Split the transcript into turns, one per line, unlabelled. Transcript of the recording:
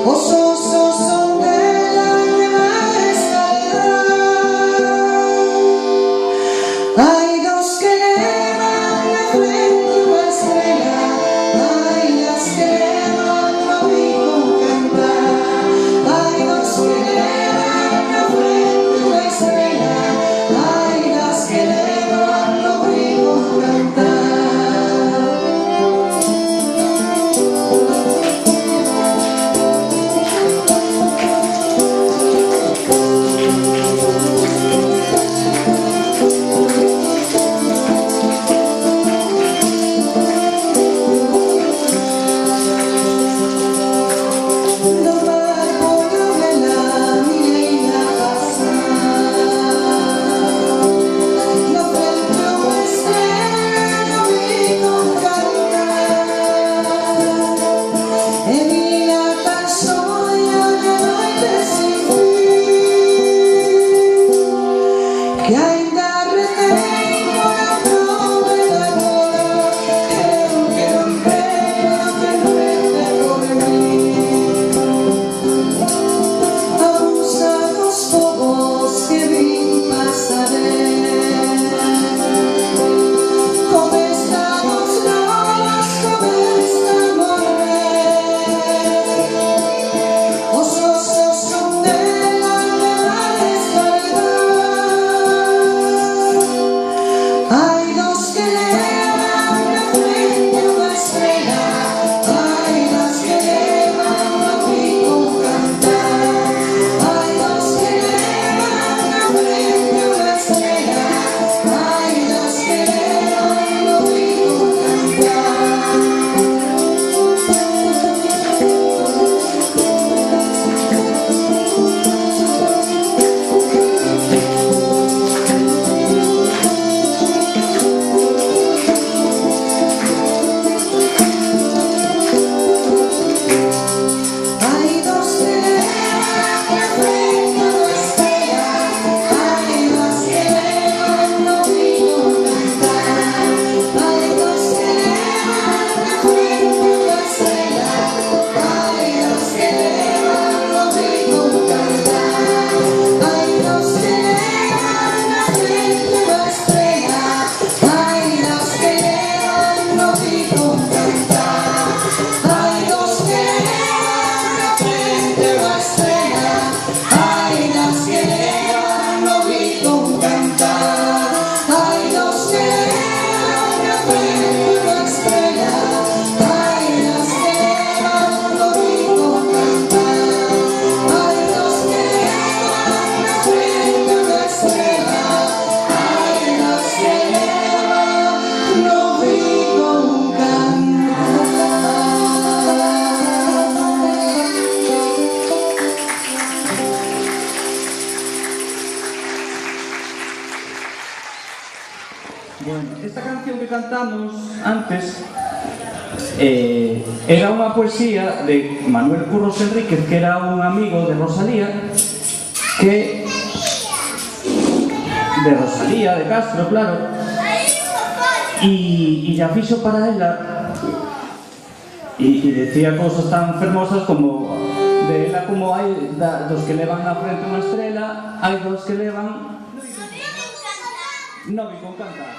Os osos son de la nueva escalera. Hay dos que elevan la frente una estrella, hay las que elevan lo oído cantar. Hay dos que elevan la frente una estrella, hay las que elevan lo oído cantar. Que ainda retengo na prova da bola, creo que non creo que rete por mí. Abusa dos povos que vin pasaré, como estamos novas, como estamos ver. Os osos son de la nueva escalera. Hay dos que elevan la frente una estrella, hay las que elevan lo oído cantar. Hay dos que elevan la frente una estrella, hay las que elevan lo oído cantar. Hay dos que elevan la frente una estrella, hay las que elevan lo oído cantar. Hay dos que elevan la frente una estrella, hay las que elevan lo oído cantar. Hay dos que elevan la frente una estrella, hay las que elevan lo oído cantar. Hay dos que elevan la frente una estrella, hay las que elevan lo oído cantar. Hay dos que elevan la frente una estrella, hay las que elevan lo oído cantar. Hay dos que elevan la frente una estrella, hay las que elevan lo oído cantar.
Bueno, esta canción que cantamos antes era unha poesía de Manuel Curros Enríquez, que era un amigo de Rosalía, de Castro, claro, e ya fixo para ela, e decía cousas tan fermosas como de ela, como hai dos que levan na frente unha estrela, hai dos que levan... No vi con cantar.